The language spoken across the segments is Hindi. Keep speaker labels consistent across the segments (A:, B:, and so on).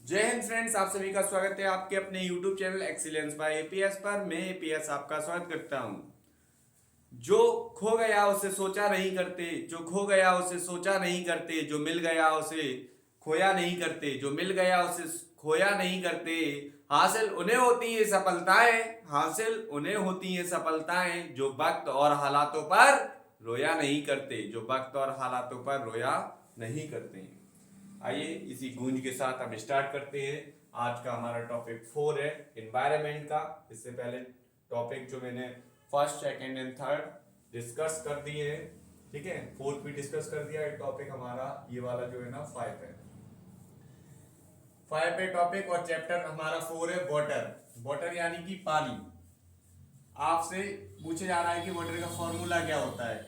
A: जय हिंद फ्रेंड्स, आप सभी का स्वागत है आपके अपने YouTube channel excellence by APS पर। मैं एपीएस आपका स्वागत करता हूं। जो खो गया उसे सोचा नहीं करते, जो खो गया उसे सोचा नहीं करते, जो मिल गया उसे खोया नहीं करते, जो मिल गया उसे खोया नहीं करते। हासिल उन्हें होती है सफलताएं, हासिल उन्हें होती है सफलताएं जो वक्त और हालातों पर रोया नहीं करते, जो वक्त और हालातों पर रोया नहीं करते। आइए इसी गूंज के साथ हम स्टार्ट करते हैं। आज का हमारा टॉपिक 4 है एनवायरनमेंट का। इससे पहले टॉपिक जो मैंने first second and third discuss कर दिए हैं, ठीक है, फोर्थ भी डिस्कस कर दिया है। टॉपिक हमारा ये वाला जो है ना 5 है। 5 पे टॉपिक और चैप्टर हमारा 4 है वाटर। वाटर यानी कि पानी। आपसे पूछे जा रहा है कि वाटर का फॉर्मूला क्या होता है,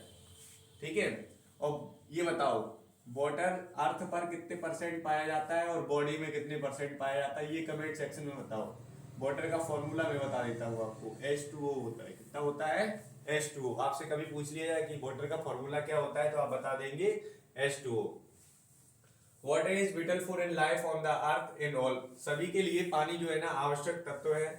A: ठीक है। और ये बताओ वाटर अर्थ पर कितने परसेंट पाया जाता है और बॉडी में कितने परसेंट पाया जाता है, ये कमेंट सेक्शन में बताओ। वाटर का फॉर्मूला मैं बता देता हूँ आपको, H2O होता है। कितना होता है? H2O। आपसे कभी पूछ लिया जाए कि वाटर का फॉर्मूला क्या होता है तो आप बता देंगे H2O। Water is whittle for in life on the earth in all. सभी के लिए पानी जो है ना आवश्यक तत्व है।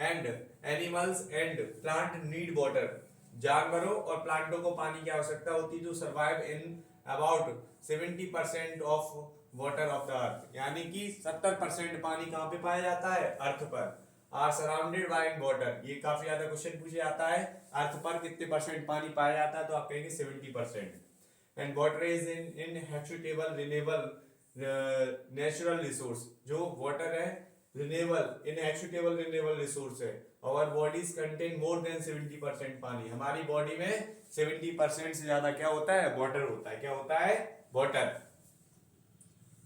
A: And animals and plant need water. जानवरों और प्लांटों को पानी की आवश्यकता होती है, जो survive in about 70% of water of the earth. यानी कि 70% पानी कहाँ पे पाया जाता है? अर्थ पर। Are surrounded by water. ये काफी ज्यादा क्वेश्चन पूछे जाता है, अर्थ पर कितने परसेंट पानी पाया जाता है, तो आप कहेंगे 70%। And water is an inhabitable renewable natural resource. जो वाटर है रिन्यूएबल इनहेबिटेबल रिन्यूएबल रिसोर्स है। Our bodies contain more than 70% पानी। हमारी बॉडी में 70% से ज्यादा क्या होता है? वाटर होता है। क्या होता है? Water.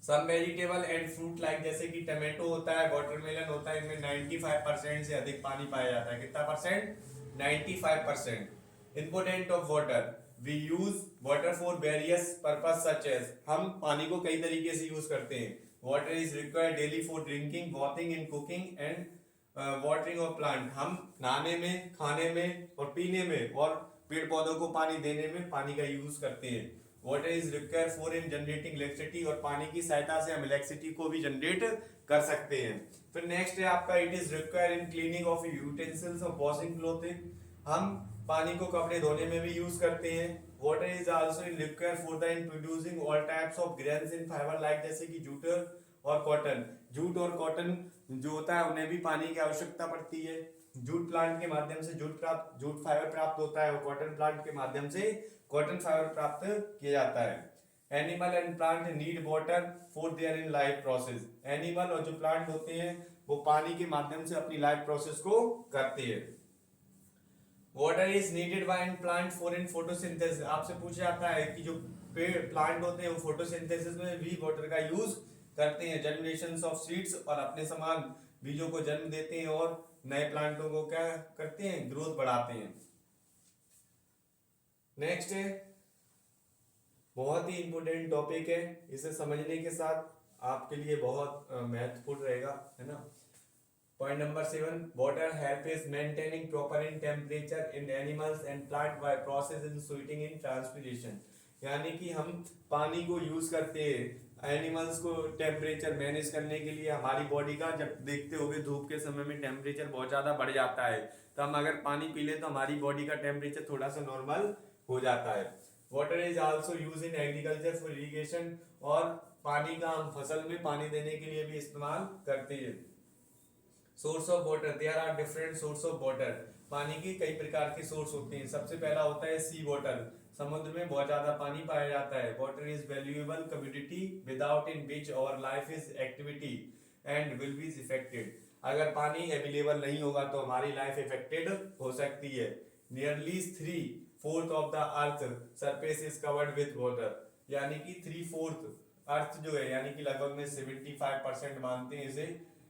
A: Some vegetable and fruit like, जैसे कि टमाटो होता है, वाटरमेलन होता है, इनमें 95% से अधिक पानी पाया जाता है। कितना percent? 95%। Important of water, we use water for various purpose such as. हम पानी को कई तरीके से यूज करते हैं। Water is required daily for drinking, washing and cooking and watering of plant. हम नहाने में, खाने में और पीने में और पेड़ पौधों को पानी देने में पानी का यूज करते हैं। Water is required for in generating electricity, और पानी की सहायता से हम इलेक्ट्रिसिटी को भी जनरेट कर सकते हैं। फिर नेक्स्ट है आपका, it is required in cleaning of utensils of washing clothing. हम पानी को कपड़े धोने में भी यूज करते हैं। Water is also in required for the in producing all types of grains in fibre like, जैसे कि जूट और कॉटन। जूट और कॉटन जो होता है उन्हें भी पानी की आवश्यकता पड़ती है। जूट प्लांट के माध्यम से जूट फाइबर प्राप्त होता है, और कॉटन प्लांट के माध्यम से कॉटन फाइबर प्राप्त किया जाता है। Animal and plant need water for their in life process. Animal और जो प्लांट होते हैं वो पानी के माध्यम से अपनी लाइफ प्रोसेस को करते हैं। Water is needed bye in plant for in photosynthesis. आपसे पूछा जाता है कि जो पेड़ प्लांट होते हैं वो फोटोसिंथेसिस में भी वाटर का यूज करते हैं। जर्मिनेशन ऑफ सीड्स, और अपने समान बीजों को जन्म देते हैं और नए प्लांटों को क्या करते हैं? ग्रोथ बढ़ाते हैं। नेक्स्ट है, बहुत ही इंपॉर्टेंट टॉपिक है, इसे समझने के साथ आपके लिए बहुत महत्वपूर्ण रहेगा, है ना। Point number 7, water help is maintaining proper in temperature in animals and plant by process in sweating in transpiration. यानी कि हम पानी को यूज करते हैं एनिमल्स को टेम्परेचर मैनेज करने के लिए। हमारी बॉडी का, जब देखते होगे धूप के समय में टेम्परेचर बहुत ज्यादा बढ़ जाता है, तो हम अगर पानी पी लें तो हमारी बॉडी का टेम्परेचर थोड़ा सा नॉर्मल हो जाता है। Water is also use in agriculture for irrigation, और पानी का हम फसल में पानी देने के लिए भी इस्तेमाल करते हैं। Source of water, there are different source of water. पानी के कई प्रकार के सोर्स होते हैं। सबसे पहला होता है सी वाटर। समुद्र में बहुत ज्यादा पानी पाया जाता है। Water is valuable commodity without in which our life is activity and will be affected. अगर पानी अवेलेबल नहीं होगा तो हमारी लाइफ इफेक्टेड हो सकती है। Nearly 3/4 of the earth surface is covered with water. यानी कि 3/4 अर्थ जो है, यानी कि लगभग में 75% मानते हैं इसे।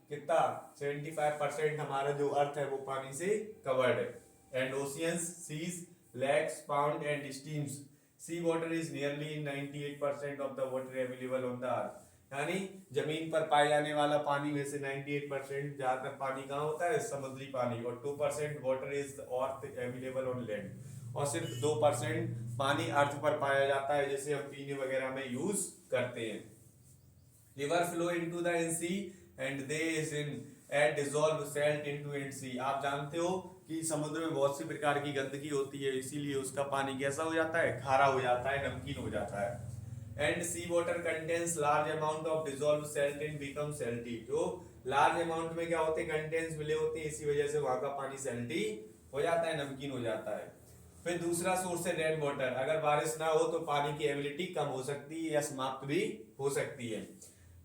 A: कितना? 75% हमारा जो अर्थ है वो पानी से कवर्ड है। And oceans, seas, lakes, pound and streams. Sea water is nearly 98% of the water available on the earth. यानी जमीन पर पाए जाने वाला पानी में से 98% ज्यादातर पानी कहाँ होता है? समुद्री पानी। और 2% water is earth available on land. और सिर्फ 2% पानी अर्थ पर पाया जाता है, जिसे हम पीने वगैरह में यूज करते हैं। River flow into the sea and they is in add dissolve salt into and sea. आप जानते हो कि समुद्र में बहुत सी प्रकार की गंदगी होती है, इसीलिए उसका पानी कैसा हो जाता है, खारा हो जाता है, नमकीन हो जाता है। And sea water contains large amount of dissolve salt and become salty. जो लार्ज अमाउंट में क्या होते हैं, कंटेंट्स मिले होते हैं, इसी वजह से वहां का पानी सेल्टी हो जाता है, नमकीन हो जाता है। फिर दूसरा सोर्स है रेन वाटर। अगर बारिश ना हो तो पानी की एबिलिटी कम हो सकती है या समाप्त भी हो सकती है।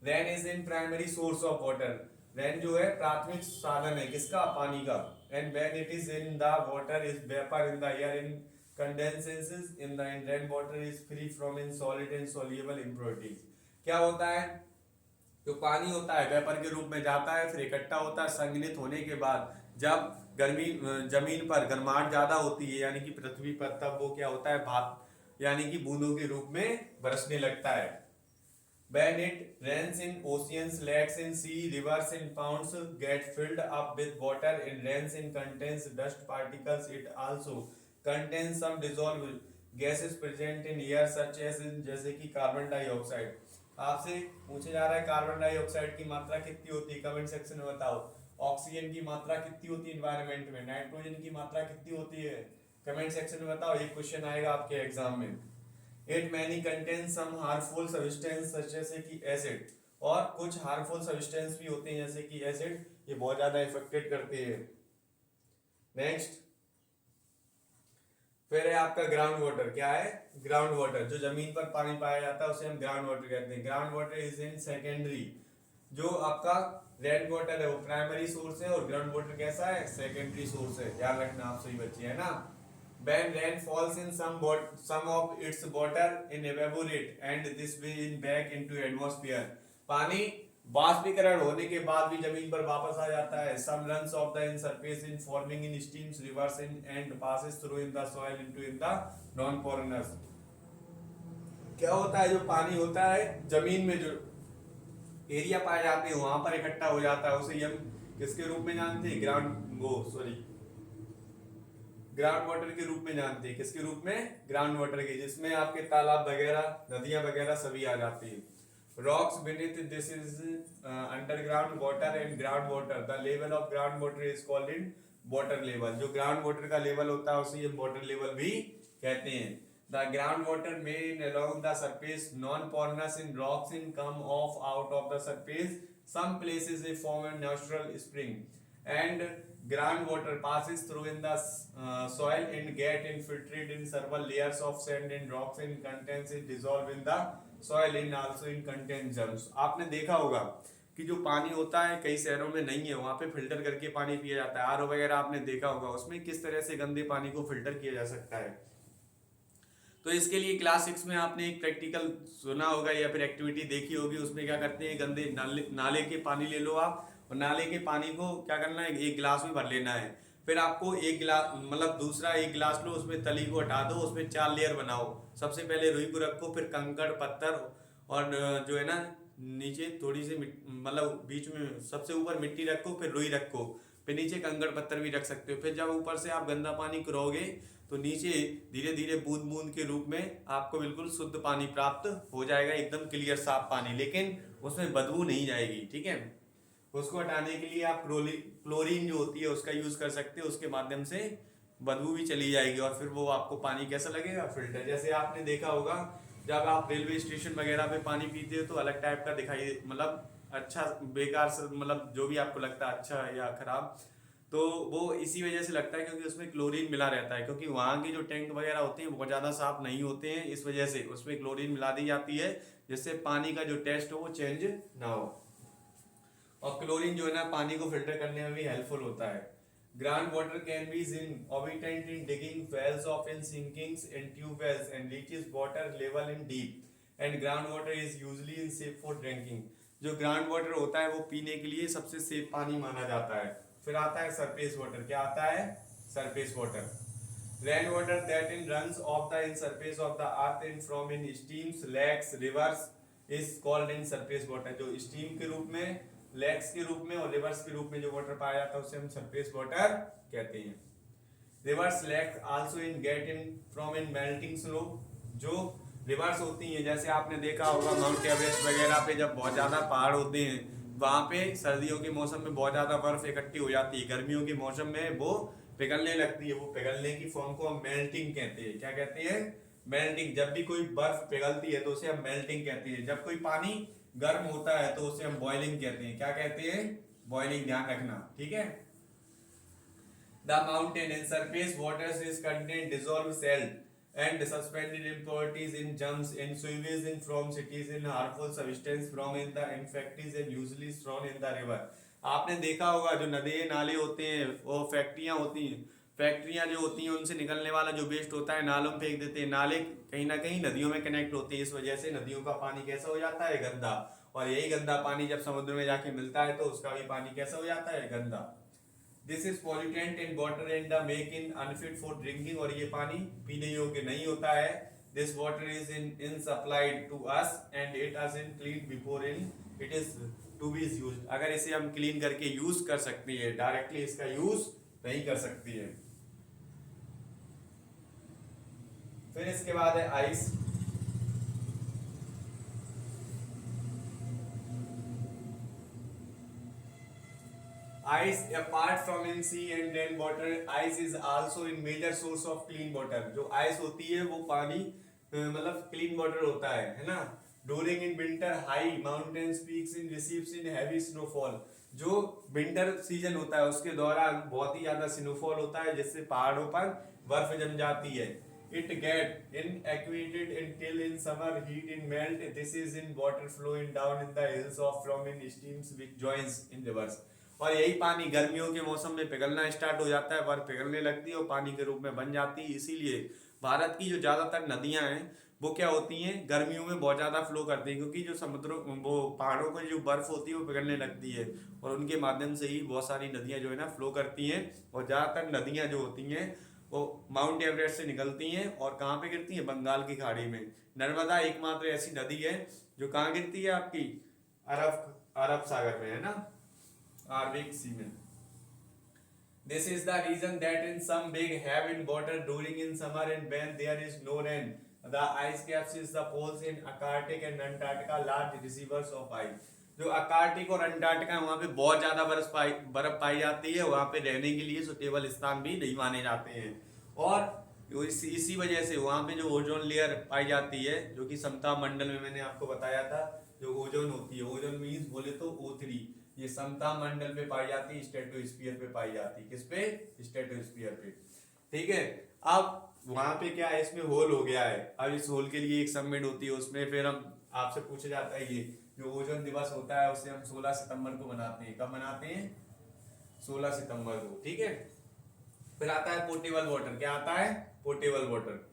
A: Rain is in primary source of water. Rain जो है प्राथमिक साधन है किसका, पानी का। And when it is in the water is vapour in the air in condensation in the rain water is free from in solid and soluble impurities. क्या होता है, जो पानी होता है वेपर के रूप में जाता है, फिर इकट्ठा होता है, संघनित होने के बाद जब गर्मी जमीन पर गर्माहट ज्यादा होती है यानी कि पृथ्वी पर, तब वो क्या होता है, भाप यानी कि बूंदों के रूप में बरसने लगता है। When it rains in oceans, lakes in sea, rivers in ponds get filled up with water. It rains in contains dust particles. It also contains some dissolved gases present in air such as जैसे कि कार्बन डाइऑक्साइड। आपसे पूछा जा रहा है कार्बन डाइऑक्साइड की मात्रा कितनी होती है, कमेंट सेक्शन में बताओ। ऑक्सीजन की मात्रा कितनी होती है इन्वायरमेंट में, नाइट्रोजन की मात्रा कितनी होती है, कमेंट सेक्शन में बताओ। ये क्वेश्चन आएगा आपके एग्जाम में। It many contains some harmful substance जैसे कि एसिड, और कुछ हार्मफुल सब्सटेंस भी होते हैं जैसे कि एसिड, ये बहुत ज्यादा इफेक्टेड करते हैं। नेक्स्ट फिर है आपका ग्राउंड वाटर। क्या है, ग्राउंड वाटर, जो जमीन पर पानी पाया जाता है उसे हम ग्राउंड वाटर कहते हैं। Ground water is in secondary. जो आपका रेन वाटर है वो प्राइमरी सोर्स है और ग्राउंड वाटर कैसा है, सेकेंडरी सोर्स है। ध्यान रखना आप सही बच्चे, है ना। When rain falls in some of its water in evaporate and this will in back into atmosphere। पानी बाष्पीकरण होने के बाद भी जमीन पर वापस आ जाता है। Some runs off the in surface in forming in streams, rivers in and passes through in the soil into in the non-porous। क्या होता है, जो पानी होता है जमीन में जो एरिया पाए जाते हैं वहां पर इकट्ठा हो जाता है, उसे हम किसके रूप में जानते हैं, ग्राउंड वाटर के रूप में जानते हैं। किसके रूप में, ग्राउंड वाटर के, जिसमें आपके तालाब वगैरह, नदियां वगैरह सभी आ जाती है। Rocks beneath this is underground water and ground water। The level of ground water is called in water level। जो ग्राउंड वाटर का लेवल होता है उसे हम वाटर लेवल भी कहते हैं। The ground water main along the surface, non-porous in rocks in come off out of the surface. Some places they form a natural spring and ground water passes through in the soil and get infiltrated in several layers of sand and rocks and contains it dissolve in the soil and also in contain germs। आपने देखा होगा कि जो पानी होता है कई शहरों में नहीं है, वहां पे फिल्टर करके पानी पिया जाता है। आरओ वगैरह आपने देखा होगा, उसमें किस तरह से गंदे पानी को फिल्टर किया जा सकता है। तो इसके लिए क्लास 6 में आपने एक प्रैक्टिकल सुना होगा या फिर एक्टिविटी देखी होगी। उसमें क्या करते हैं, गंदे नाले के पानी ले लो आप, और नाले के पानी को क्या करना है, एक गिलास में भर लेना है। फिर आपको एक गिलास मतलब दूसरा एक गिलास लो, उसमें तली को हटा दो, उसमें 4 लेयर बनाओ। सबसे पहले रुई को रखो, फिर कंकड़ पत्थर और जो है ना नीचे थोड़ी सी मतलब बीच में सबसे ऊपर मिट्टी रखो, फिर रुई रखो, फिर नीचे कंकड़ पत्थर भी रख सकते हो। फिर जब ऊपर से आप गंदा पानी करोगे तो नीचे धीरे धीरे बूंद बूंद के रूप में आपको बिल्कुल शुद्ध पानी प्राप्त हो जाएगा, एकदम क्लियर साफ पानी, लेकिन उसमें बदबू नहीं जाएगी। ठीक है, उसको हटाने के लिए आप क्लोरीन जो होती है उसका यूज कर सकते हो, उसके माध्यम से बदबू भी चली जाएगी और फिर वो आपको पानी कैसा लगेगा, फिल्टर। जैसे आपने देखा होगा जब आप रेलवे स्टेशन वगैरह पे पानी पीते हो तो अलग टाइप का दिखाई, मतलब अच्छा बेकार से, मतलब जो भी आपको लगता है अच्छा या खराब, तो वो इसी वजह से लगता है क्योंकि उसमें क्लोरीन मिला रहता है। क्योंकि वहाँ के जो टैंक वगैरह होते हैं बहुत ज़्यादा साफ नहीं होते हैं, इस वजह से उसमें क्लोरीन मिला दी जाती है जिससे पानी का जो टेस्ट हो वो चेंज ना हो। और क्लोरीन जो है ना पानी को फिल्टर करने में भी हेल्पफुल होता है। Ground water can be in obtained in digging wells of in sinkings in tube wells and reaches water level in deep and ground water is usually in safe for drinking. जो ग्राउंड वाटर होता है वो पीने के लिए सबसे सेफ पानी माना जाता है। फिर आता है सरफेस वाटर। क्या आता है, surface water. Rain water that in runs off the in surface of the earth in from in streams lakes rivers is called in surface water. जो स्ट्रीम के रूप में, लेक्स के रूप में और रिवर्स के रूप में जो वाटर पाया जाता है उसे हम सरफेस वाटर कहते हैं। Reverse lake also in get in from in melting snow. जो रिवर्स होती है, जैसे आपने देखा होगा माउंट एवरेस्ट वगैरह पे जब बहुत ज्यादा पहाड़ होते हैं वहां पे सर्दियों के मौसम में बहुत ज्यादा बर्फ इकट्ठी हो जाती है, गर्मियों के मौसम में वो पिघलने लगती है। वो पिघलने की फॉर्म को हम मेल्टिंग कहते हैं। क्या कहते हैं? मेल्टिंग। जब भी कोई बर्फ पिघलती है तो उसे हम मेल्टिंग कहते हैं। जब कोई पानी गर्म होता है तो उसे हम बॉइलिंग कहते हैं। क्या कहते हैं? बॉइलिंग। ध्यान रखना, ठीक है। The mountain in surface waters is contain dissolved salt and suspended impurities in jumps in sewage in from cities in harmful substance from in the infecties and usually thrown in the river। आपने देखा होगा जो नदी नाले होते हैं वो फैक्ट्रियां होती हैं, फैक्ट्रियां जो होती हैं उनसे निकलने वाला जो वेस्ट होता है नालों में फेंक देते हैं। नाले कहीं ना कहीं नदियों में कनेक्ट होते हैं, इस वजह से नदियों का पानी कैसा हो जाता है? गंदा। और यही गंदा पानी जब समुद्र में जाके मिलता है तो उसका भी पानी कैसा हो जाता है? गंदा। This is pollutant in water and the make in unfit for drinking. और ये पानी पीने योग्य नहीं होता है। This water is in supplied to us and it is in clean before in it is to be used. अगर इसे हम क्लीन करके यूज कर सकते हैं, डायरेक्टली इसका यूज नहीं कर सकती है। फिर इसके बाद है ice. Ice apart from in sea and rain water, ice is also in major source of clean water। जो आइस होती है वो पानी मतलब क्लीन वाटर होता है ना। During in winter, high mountains peaks in receives in heavy snowfall। जो विंटर सीजन होता है उसके दौरान बहुत ही ज्यादा स्नोफॉल होता है जिससे पहाड़ों पर बर्फ जम जाती है। It get inactivated until in summer heat in melt। This is in water flowing down in the hills of from in streams which joins in rivers। और यही पानी गर्मियों के मौसम में पिघलना स्टार्ट हो जाता है, बर्फ पिघलने लगती है और पानी के रूप में बन जाती है। इसीलिए भारत की जो ज्यादातर नदियां हैं वो क्या होती हैं? गर्मियों में बहुत ज्यादा फ्लो करती हैं, क्योंकि जो समुद्रों वो पहाड़ों पर जो बर्फ होती है वो पिघलने लगती है और उनके माध्यम से ही बहुत सारी नदियां जो है ना फ्लो करती हैं। और ज्यादातर नदियां जो होती हैं वो माउंट एवरेस्ट से निकलती हैं और कहाँ पे गिरती हैं? बंगाल की खाड़ी में। नर्मदा एकमात्र ऐसी नदी है जो कहाँ गिरती है? आपकी अरब सागर में, है ना, Arctic Sea में। This is the reason that in some big have in water during in summer and when there is no rain, the ice caps is the poles in Antarctic and Antarctica large receivers of ice। जो अकार्टिक और अंटार्कटिका है वहाँ पे बहुत ज्यादा बर्फ पाई जाती है, वहाँ पे रहने के लिए सुटेबल स्थान भी नहीं माने जाते हैं। और इसी वजह से वहाँ पे जो ओजोन लेयर पाई जाती है, जो कि समता मंडल में मैंने आपको बताया था, जो ओजोन होती है, ओजोन मीन्स बोले तो O3, ये समता मंडल पे पाई जाती है, स्ट्रेटोस्फीयर पे पाई जाती है। किस पे? स्ट्रेटोस्फीयर पे, ठीक है। अब वहां पे क्या है, इसमें होल हो गया है। अब इस होल के लिए एक सबमिट होती है, उसमें फिर हम आपसे पूछा जाता है ये जो ओजोन दिवस होता है उसे हम 16 सितंबर को मनाते हैं। कब मनाते हैं? 16 सितंबर को, ठीक है। फिर आता है पोर्टेबल वाटर। क्या आता है? Portable water.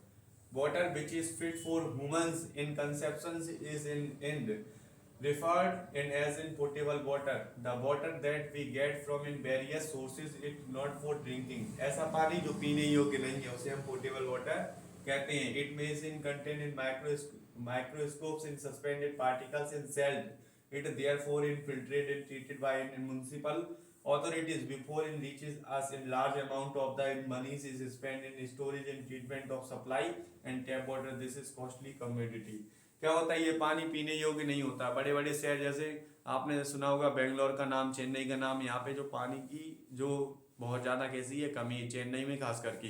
A: Water which is fit for humans in conception is in referred in as in potable water, the water that we get from in various sources, it not for drinking। ऐसा पानी जो पीने योग्य नहीं है उसे हम पोर्टेबल वाटर कहते हैं। It may in contain in microscopes in suspended particles in salt, it therefore infiltrated and treated by in municipal authorities before it reaches us in large amount of the monies is spent in storage and treatment of supply and tap water। This is costly commodity। क्या होता है? ये पानी पीने योग्य नहीं होता। बड़े बड़े शहर जैसे आपने सुना होगा बेंगलोर का नाम, चेन्नई का नाम, यहाँ पे जो पानी की जो बहुत ज़्यादा कैसी है कमी है, चेन्नई में खास करके।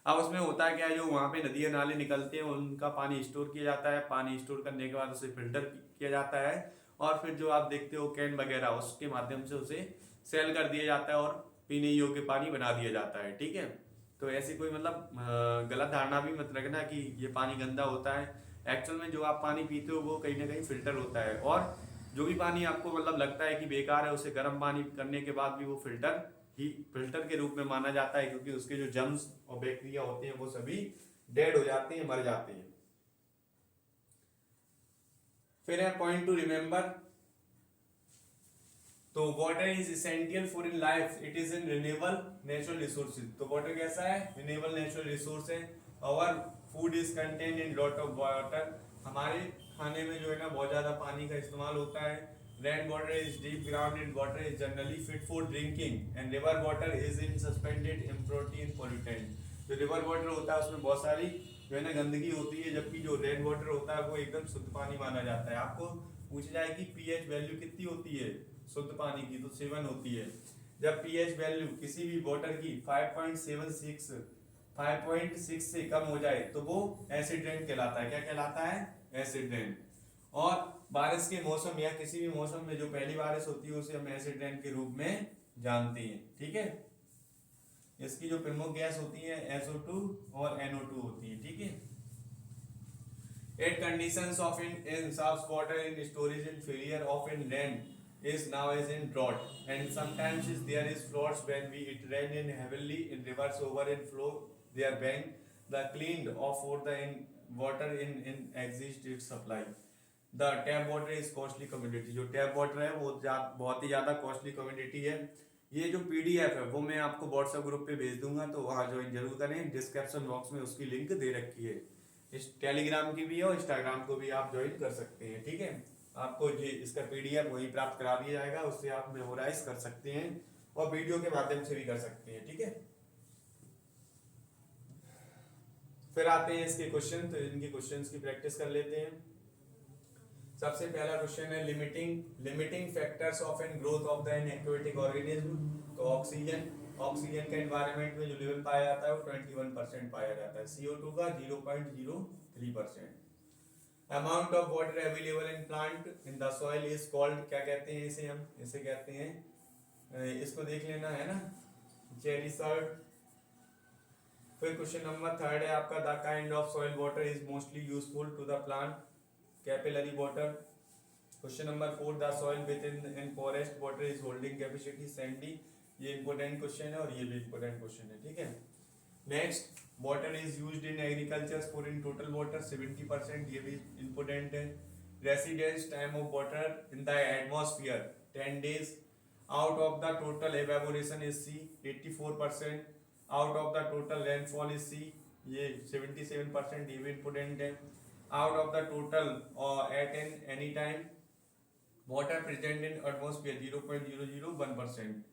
A: अब उसमें होता है क्या है, जो वहाँ पे नदियाँ नाले निकलते हैं उनका पानी स्टोर किया जाता है। पानी स्टोर करने के बाद उसे फिल्टर किया जाता है और फिर जो आप देखते हो कैन वगैरह उसके माध्यम से उसे सेल कर दिया जाता है और पीने योग्य पानी बना दिया जाता है, ठीक है। तो ऐसी कोई मतलब गलत धारणा भी मत रखना कि ये पानी गंदा होता है। एक्चुअल में जो आप पानी पीते हो वो कहीं ना कहीं फिल्टर होता है, और जो भी पानी आपको मतलब लगता है कि बेकार है उसे गर्म पानी करने के बाद भी वो फिल्टर के रूप में माना जाता है, क्योंकि उसके जो जर्म्स और बैक्टीरिया होते हैं वो सभी डेड हो जाते हैं, मर जाते हैं। फिर है पॉइंट टू रिमेंबर। तो water is essential for in life, it is in renewable natural resources. तो वाटर कैसा है? रिन्यूएबल नेचुरल रिसोर्स है। और food is contain in lot of water, हमारे खाने में जो है ना बहुत ज्यादा पानी का इस्तेमाल होता है। Rain water is deep grounded water is generally fit for drinking and river water is in suspended impurity in pollutant. जो रिवर वाटर होता है उसमें बहुत सारी जो है ना गंदगी होती है, जबकि जो रेन वाटर होता है वो एकदम शुद्ध पानी माना जाता है। आपको पूछा जाए कि पीएच वैल्यू कितनी होती है शुद्ध पानी की, तो 7 होती है। जब पीएच वैल्यू किसी भी वाटर की 5.6 से कम हो जाए तो वो एसिड रेन कहलाता है। क्या कहलाता है? Acid rain. और बारिश के मौसम या किसी भी मौसम में जो पहली बारिश होती है उसे हम एसिड रेन के रूप में जानते हैं। ठीक है, इसकी जो प्रमुख गैस होती है SO2 और NO2 होती है। ठीक है, At conditions of in soft water in storage and failure of in rain is now as in drought, and sometimes there is floods when we it rain in heavily in rivers over and flow their bank the cleaned off for the in water in exist its supply. The tap water is costly commodity। जो टैप वाटर है वो बहुत ही ज़्यादा कॉस्टली कम्युनिटी है। ये जो PDF है वो मैं आपको व्हाट्सएप ग्रुप पे भेज दूंगा, तो वहाँ ज्वाइन जरूर करें। डिस्क्रिप्शन बॉक्स में उसकी लिंक दे रखी है। इस टेलीग्राम की भी है और इंस्टाग्राम को भी आप ज्वाइन कर सकते हैं। ठीक है, आपको ये इसका PDF वहीं प्राप्त करा दिया जाएगा, उससे आप मेमोराइज कर सकते हैं और वीडियो के माध्यम से भी कर सकते हैं। ठीक है, फिर आते हैं इसके क्वेश्चन, तो इनके क्वेश्चंस की प्रैक्टिस कर लेते हैं। सबसे पहला क्वेश्चन है limiting factors of an growth of the an aquatic organism. तो ऑक्सीजन का एनवायरनमेंट में जो लेवल पाया जाता है वो 21% पाया जाता है, CO2 का 0.03%। Amount of water available in plant in the soil is called, क्या कहते हैं इसे? हम इसे कहते हैं, इसको देख लेना है ना, जेरिसर्ट। फिर क्वेश्चन नंबर 3 है आपका, the kind of soil water is mostly useful to the plant, capillary water. Question number 4, the soil with in forest water is holding capacity sandy. ये इंपॉर्टेंट क्वेश्चन है और ये भी इंपॉर्टेंट क्वेश्चन है। ठीक है, next, water is used in agriculture for in total water 70%। ये भी इंपॉर्टेंट है। Residence time of water in the atmosphere 10 days। Out of the total evaporation is C 84%। Out of the total rainfall is C, ये 77%। ये भी इंपॉर्टेंट है। Out of the total at any time water present in atmosphere 0.001%।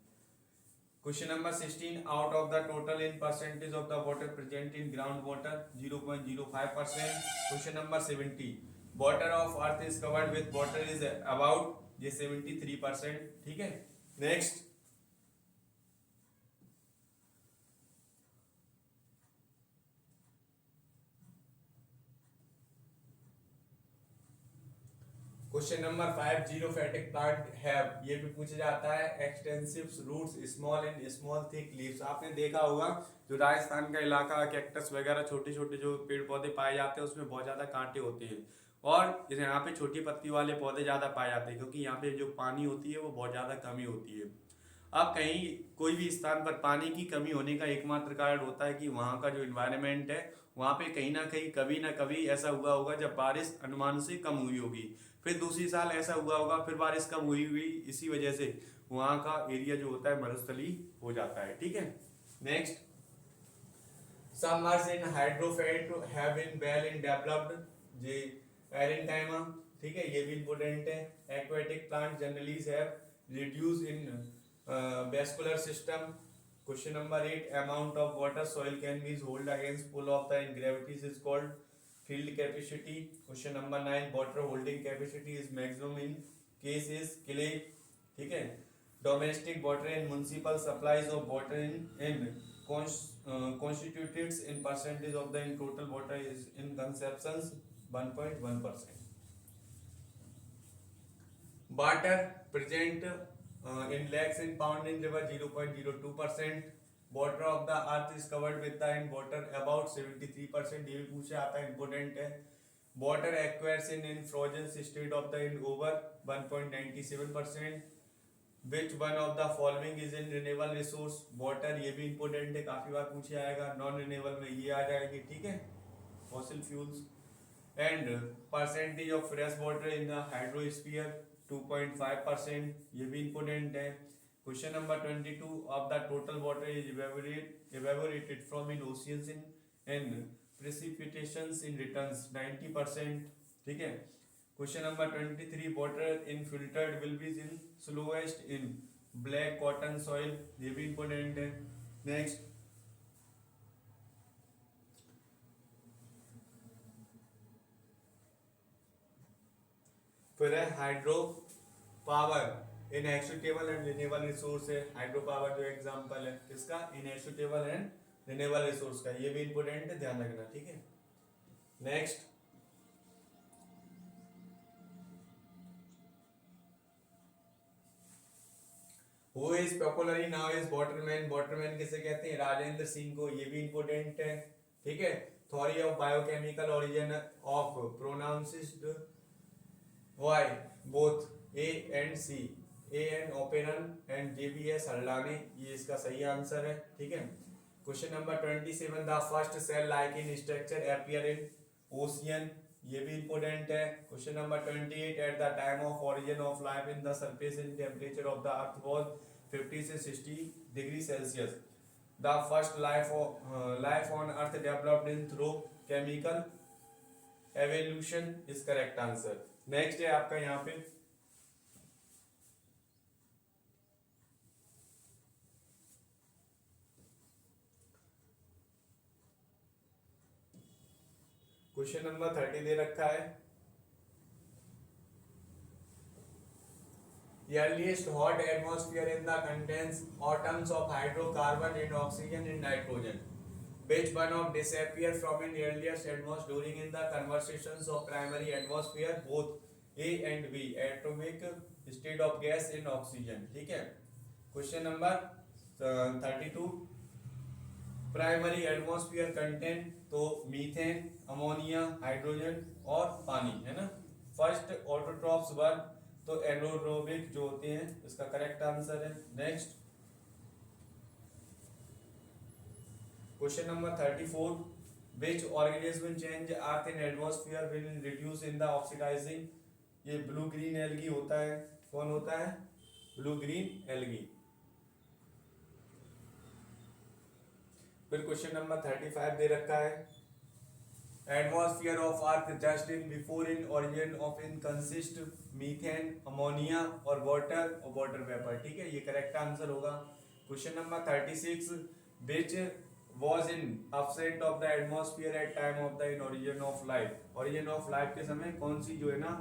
A: Question number 16, out of the total in percentage of the water present in ground water 0.05%। Question number 17, water of earth is covered with water is about, ये 73%। ठीक है, next, question number 5, xerophytic plant have, ये भी पूछा जाता है, extensive roots small and small thick leaves. आपने देखा होगा जो राजस्थान का इलाका, कैक्टस वगैरह छोटे छोटे जो पेड़ पौधे पाए जाते हैं उसमें बहुत ज्यादा कांटे होते हैं, और यहाँ पे छोटी पत्ती वाले पौधे ज्यादा पाए जाते हैं क्योंकि यहाँ पे जो पानी होती है वो बहुत ज्यादा कमी होती है। अब कहीं कोई भी स्थान पर पानी की कमी होने का एकमात्र कारण होता है कि वहाँ का जो इन्वायरमेंट है वहाँ पे कहीं ना कहीं कभी ना कभी ऐसा हुआ होगा जब बारिश अनुमान से कम हुई होगी, फिर दूसरी साल ऐसा हुआ होगा फिर बारिश कम हुई हुई, इसी वजह से वहाँ का एरिया जो होता है मरुस्थली हो जाता है। ठीक है, नेक्स्ट, submerged in hydrophyte have been well in developed, J aerenchyma. ठीक है, ये भी इंपॉर्टेंट है। Aquatic plant generally have reduce in vascular system। Question number 8, amount of water soil can be hold against pull of the gravities is called field capacity। Question number 9, water holding capacity is maximum in case is clay। ठीक है, domestic water and municipal supplies of water in constitutes in percentage of the in total water is in consumptions 1.1%। water present in lakhs in pound in river 0.02%। water of the earth is covered with the in water about 73%। ये भी पूछे आता है, इंपोर्टेंट है। water acquires in frozen state of the in over 1.97%। which one of the following is in renewable resource water, ये भी इंपोर्टेंट है, काफी बार पूछे आएगा। नॉन रिन्यूएबल में ये आ जाएगी। ठीक है, fossil fuels। and percentage of fresh water in the hydrosphere 2.5%। ये भी इंपोर्टेंट है। Question number 22, of the total water is evaporated from in oceans in precipitations in returns 90%। ठीक है, question number 23, water in filtered will be in slowest in black cotton soil, ये भी इंपोर्टेंट है। नेक्स्ट, फिर है hydro power inexhaustible and renewable resource है, हाइड्रो पावर जो एग्जांपल है किसका, इनएक्सटेबल एंड रिन्यूएबल रिसोर्स का, ये भी इंपॉर्टेंट है, ध्यान रखना, ठीक है। Next, who is popularly now is Waterman, Waterman किसे कहते हैं, राजेंद्र सिंह को, ये भी इंपॉर्टेंट है, ठीक है। Theory of biochemical origin of pronounced by both A and C, A N Oparin and J B S Haldane, ये इसका सही आंसर है, ठीक है। Question number 27, the first cell like in structure appear in ocean, ये भी इंपॉर्टेंट है। Question number 28, at the time of origin of life in the surface in temperature of the earth was 50 से 60 degree Celsius, the first life on earth developed in through chemical evolution is correct answer. Next है आपका यहाँ पे क्वेश्चन नंबर 30 दे रखा है, earliest hot atmosphere in the contains atoms of hydrocarbon and oxygen and nitrogen, which one of disappear from an earliest atmosphere during in the conversations of primary atmosphere, both A and B atomic state of gas in oxygen, ठीक है। Question number 32, primary atmosphere content तो मीथेन, अमोनिया, हाइड्रोजन और पानी, है ना। फर्स्ट ऑटोट्रॉप्स वर तो एनारोबिक जो होते हैं, इसका करेक्ट आंसर है। Next, question number 34, which organism change earth in atmosphere will reduce in the oxidizing, ये ब्लू ग्रीन एल्गी होता है, कौन होता है, ब्लू ग्रीन एल्गी। फिर क्वेश्चन नंबर 35 दे रखा है, atmosphere of earth just in before in origin of in consist methane, ammonia और वाटर वेपर, ठीक है, ये करेक्ट आंसर होगा। Question number 36, which was in absent of the atmosphere at time of the in origin of life, origin of life के समय कौन सी जो है ना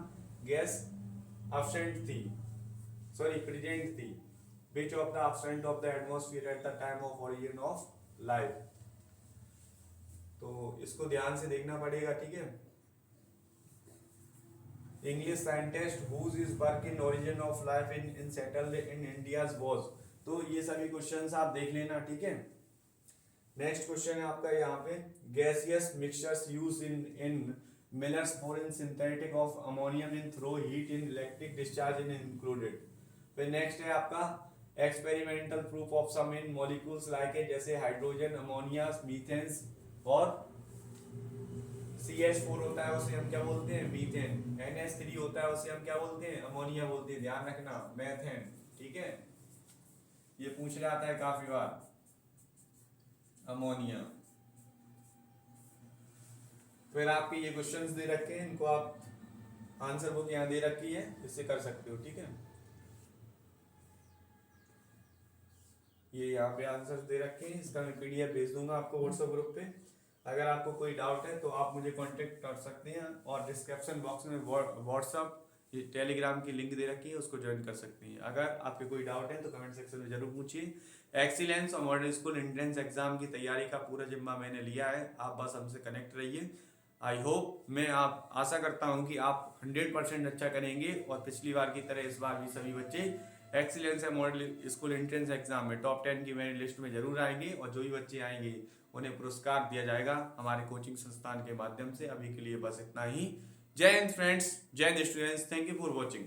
A: गैस अपसेंट थी, सॉरी प्रेजेंट थी, which of the absent of the atmosphere at the time of origin of life, तो इसको ध्यान से देखना पड़ेगा, ठीक है। English scientist whose is work in origin of life in settled in India's was, तो ये सभी क्वेश्चंस आप देख लेना, ठीक है। नेक्स्ट क्वेश्चन है आपका यहाँ पे, gaseous mixtures use in millers for in synthetic of ammonium in through heat in electric discharge in included. फिर नेक्स्ट है आपका experimental proof of some in molecules like है, जैसे हाइड्रोजन, अमोनिया, मीथेन और CH4 होता है उसे हम क्या बोलते हैं, मीथेन, NH3 होता है उसे हम क्या बोलते हैं, अमोनिया बोलते हैं, ध्यान रखना, मेथेन, ठीक है, ये पूछ रहा था काफी बार, अमोनिया। फिर आपके ये क्वेश्चंस दे रखे हैं, इनको आप आंसर बुक यहाँ दे रखी है, इससे कर सकते हो, ठीक है। ये यहाँ पे आंसर दे रखे हैं, इसका मैं PDF भेज दूंगा आपको व्हाट्सएप ग्रुप पे। अगर आपको कोई डाउट है तो आप मुझे कांटेक्ट कर सकते हैं, और डिस्क्रिप्शन बॉक्स में व्हाट्सएप टेलीग्राम की लिंक दे रखी है, उसको ज्वाइन कर सकते हैं। अगर आपके कोई डाउट है तो कमेंट सेक्शन में जरूर पूछिए। एक्सीलेंस और मॉडल स्कूल एंट्रेंस एग्जाम की तैयारी का पूरा जिम्मा मैंने लिया है, आप बस हमसे कनेक्ट रहिए। आई होप, मैं आप आशा करता हूँ कि आप 100% अच्छा करेंगे, और पिछली बार की तरह इस बार भी सभी बच्चे एक्सीलेंस है मॉडल स्कूल एंट्रेंस एग्जाम में टॉप 10 की मेरी लिस्ट में जरूर आएंगे, और जो भी बच्चे आएंगे उन्हें पुरस्कार दिया जाएगा हमारे कोचिंग संस्थान के माध्यम से। अभी के लिए बस इतना ही। जय हिंद फ्रेंड्स, जय Hind students, thank you for watching.